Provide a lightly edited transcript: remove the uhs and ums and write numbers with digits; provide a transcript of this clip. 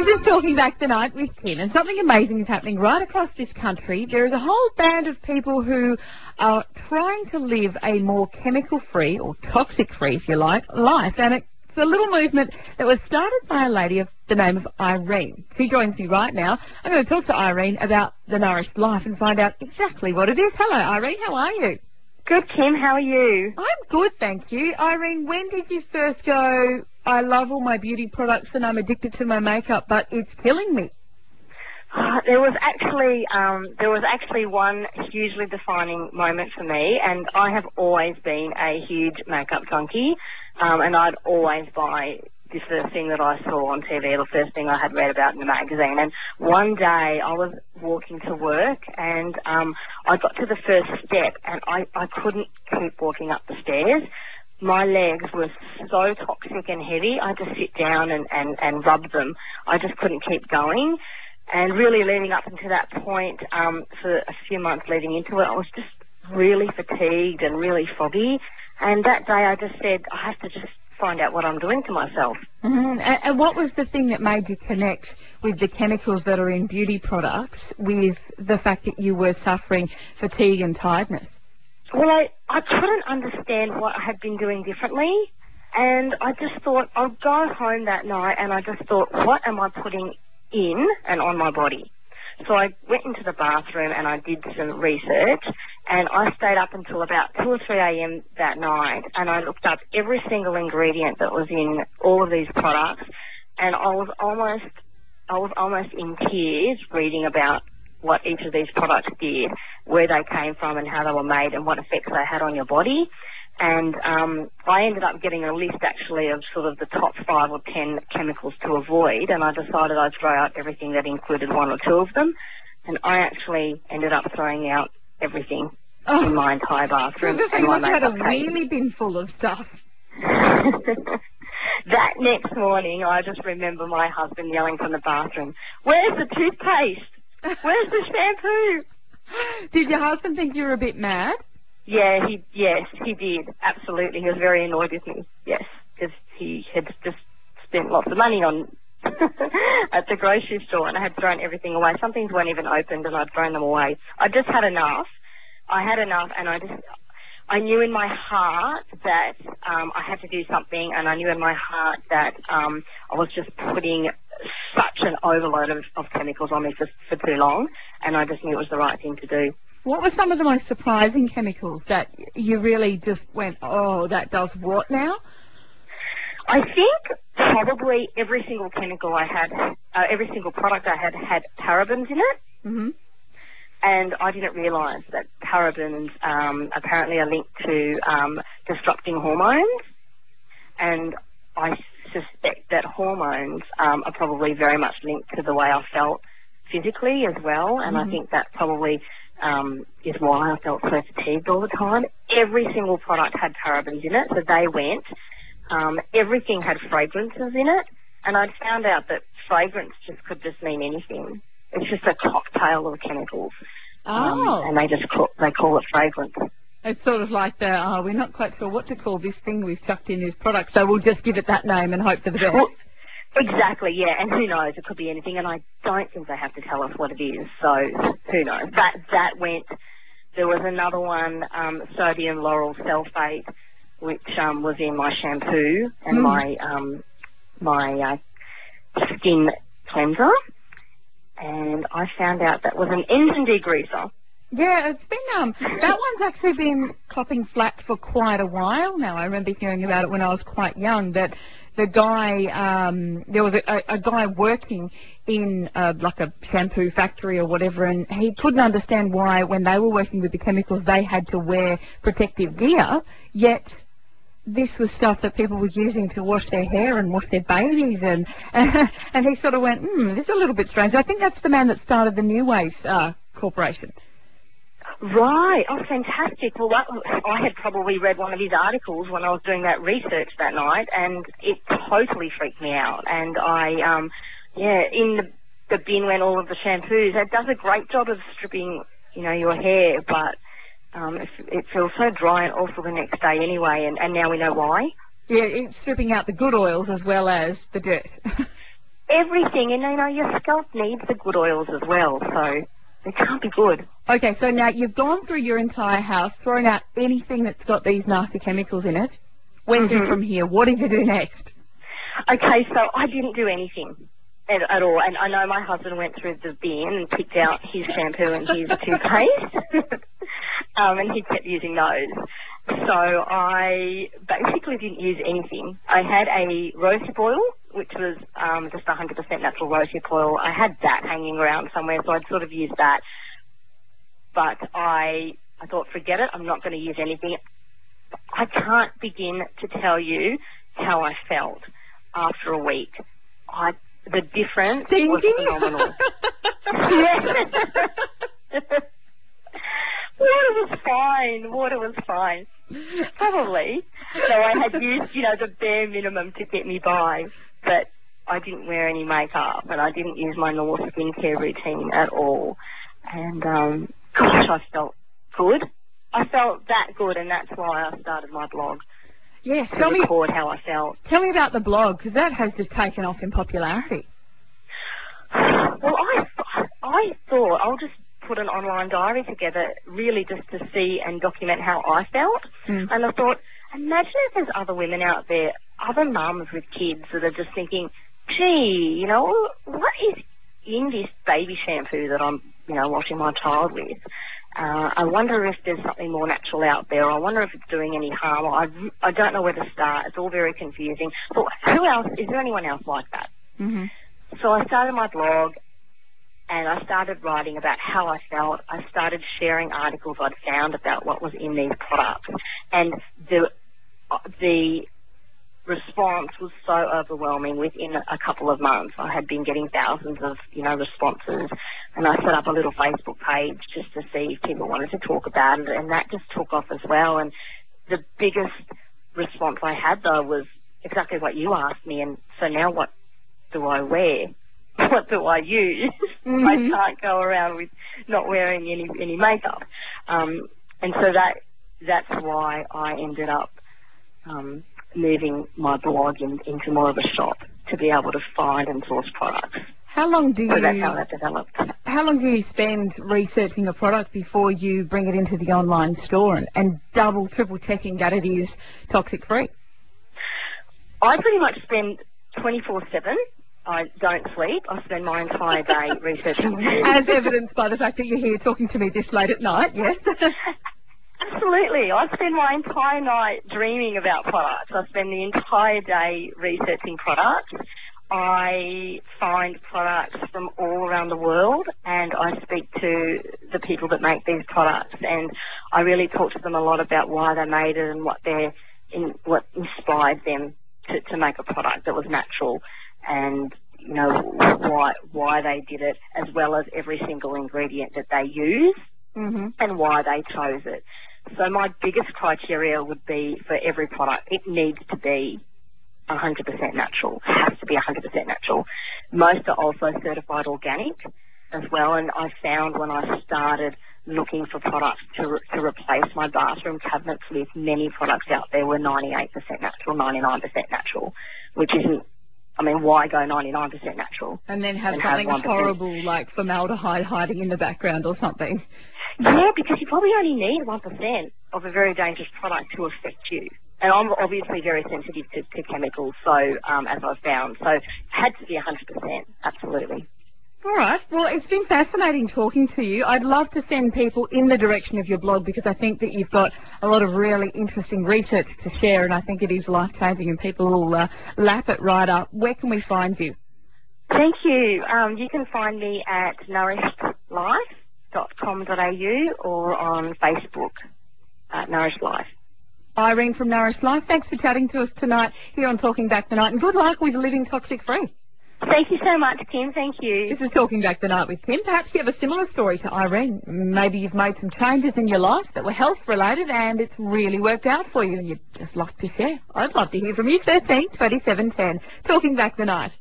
This is Talking Back the Night with Kim, and something amazing is happening right across this country. There is a whole band of people who are trying to live a more chemical-free, or toxic-free, if you like, life, and it's a little movement that was started by a lady of the name of Irene. She joins me right now. I'm going to talk to Irene about the nourished life and find out exactly what it is. Hello, Irene. How are you? Good, Kim. How are you? I'm good, thank you. Irene, when did you first go, I love all my beauty products and I'm addicted to my makeup, but it's killing me? There was actually one hugely defining moment for me, and I have always been a huge makeup junkie, and I'd always buy the first thing that I saw on TV, the first thing I had read about in the magazine. And one day I was walking to work and I got to the first step and I couldn't keep walking up the stairs. My legs were so toxic and heavy, I had to sit down and rub them. I just couldn't keep going. And really leading up until that point, for a few months leading into it, I was just really fatigued and really foggy. And that day I just said, I have to just find out what I'm doing to myself. Mm-hmm. And what was the thing that made you connect with the chemicals that are in beauty products with the fact that you were suffering fatigue and tiredness? Well, I couldn't understand what I had been doing differently, and I just thought, I'll go home that night and I just thought, what am I putting in and on my body? So I went into the bathroom and I did some research, and I stayed up until about 2 or 3 a.m. that night, and I looked up every single ingredient that was in all of these products, and I was almost in tears reading about what each of these products did, where they came from and how they were made and what effects they had on your body. And I ended up getting a list actually of sort of the top 5 or 10 chemicals to avoid, and I decided I'd throw out everything that included 1 or 2 of them, and I actually ended up throwing out everything in my entire bathroom. You must have had a wheelie bin full of stuff. That next morning, I just remember my husband yelling from the bathroom, "Where's the toothpaste? Where's the shampoo?" Did your husband think you were a bit mad? Yeah, yes, he did. Absolutely. He was very annoyed with me. Yes, because he had just spent lots of money on at the grocery store, and I had thrown everything away. Some things weren't even opened, and I'd thrown them away. I just had enough. I had enough, and I knew in my heart that I had to do something, and I knew in my heart that I was just putting such an overload of chemicals on me for too long, and I just knew it was the right thing to do. What were some of the most surprising chemicals that you really just went, oh, that does what now? I think probably every single chemical I had, every single product I had parabens in it. Mm-hmm. And I didn't realise that parabens apparently are linked to disrupting hormones. And I suspect that hormones are probably very much linked to the way I felt physically as well. And I think that probably is why I felt so fatigued all the time. Every single product had parabens in it, so they went. Everything had fragrances in it, and I'd found out that fragrance could just mean anything. It's just a cocktail of chemicals, and they call it fragrance. It's sort of like we're not quite sure what to call this thing we've chucked in this product, so we'll just give it that name and hope for the best. Well, exactly, yeah, and who knows, it could be anything, and I don't think they have to tell us what it is, so who knows. That went. There was another one, sodium lauryl sulfate, which was in my shampoo and my skin cleanser, and I found out that was an engine degreaser. Yeah, it's been, that one's actually been copping flack for quite a while now. I remember hearing about it when I was quite young, that the guy, there was a guy working in like a shampoo factory or whatever, and he couldn't understand why when they were working with the chemicals they had to wear protective gear, yet this was stuff that people were using to wash their hair and wash their babies, and he sort of went, this is a little bit strange. I think that's the man that started the New Ways Corporation. Right. Oh, fantastic. Well, I had probably read one of his articles when I was doing that research that night, and it totally freaked me out. And I, in the bin went all of the shampoos. It does a great job of stripping, your hair, but it feels so dry and awful the next day anyway, and now we know why. Yeah, it's stripping out the good oils as well as the dirt. everything. And, you know, your scalp needs the good oils as well, so it can't be good. Okay, so now you've gone through your entire house, thrown out anything that's got these nasty chemicals in it. Where's it from here? What did you do next? Okay, so I didn't do anything at all. And I know my husband went through the bin and picked out his shampoo and his toothpaste. And he kept using those. So I basically didn't use anything. I had a rosehip oil, which was just 100% natural rosehip oil. I had that hanging around somewhere, so I'd sort of used that. But I thought, forget it, I'm not going to use anything. I can't begin to tell you how I felt after a week. The difference was phenomenal. Water was fine. Probably. So I had used, you know, the bare minimum to get me by, but I didn't wear any makeup and I didn't use my normal skincare routine at all. And, gosh, I felt good. I felt that good, and that's why I started my blog. Yes, to record how I felt. Tell me about the blog, because that has just taken off in popularity. Well, I thought I'll just put an online diary together, really just to see and document how I felt. And I thought, imagine if there's other women out there, other mums with kids that are just thinking, gee, you know, what is in this baby shampoo that I'm, you know, washing my child with? I wonder if there's something more natural out there. I wonder if it's doing any harm. I don't know where to start. It's all very confusing. But who else? Is there anyone else like that? So I started my blog, and I started writing about how I felt. I started sharing articles I'd found about what was in these products. And the response was so overwhelming. Within a couple of months, I had been getting thousands of, you know, responses. And I set up a little Facebook page just to see if people wanted to talk about it, and that just took off as well. And the biggest response I had, though, was exactly what you asked me. And so now what do I wear? What do I use? I can't go around with not wearing any makeup. And so that's why I ended up moving my blog into more of a shop to be able to find and source products. How long do so that's how that developed. How long do you spend researching a product before you bring it into the online store and double, triple checking that it is toxic free? I pretty much spend 24/7. I don't sleep. I spend my entire day researching. As evidenced by the fact that you're here talking to me this late at night, yes. Absolutely. I spend my entire night dreaming about products. I spend the entire day researching products. I find products from all around the world, and I speak to the people that make these products, and I really talk to them a lot about why they made it and what inspired them to make a product that was natural, and you know why they did it, as well as every single ingredient that they use and why they chose it. So my biggest criteria would be for every product, it needs to be 100% natural. It has to be 100% natural. Most are also certified organic as well, and I found when I started looking for products to replace my bathroom cabinets with, many products out there were 98% natural, 99% natural, which isn't, I mean, why go 99% natural? And then have something horrible like formaldehyde hiding in the background or something. Yeah, because you probably only need 1% of a very dangerous product to affect you. And I'm obviously very sensitive to chemicals, so as I've found. So it had to be 100%, absolutely. All right. Well, it's been fascinating talking to you. I'd love to send people in the direction of your blog, because I think that you've got a lot of really interesting research to share, and I think it is life-changing, and people will lap it right up. Where can we find you? Thank you. You can find me at nourishedlife.com.au or on Facebook at Nourished Life. Irene from Nourished Life, thanks for chatting to us tonight here on Talking Back the Night, and good luck with living toxic free. Thank you so much, Kim. Thank you. This is Talking Back the Night with Kim. Perhaps you have a similar story to Irene. Maybe you've made some changes in your life that were health related and it's really worked out for you and you'd just love to share. I'd love to hear from you. 13 27 10. Talking Back the Night.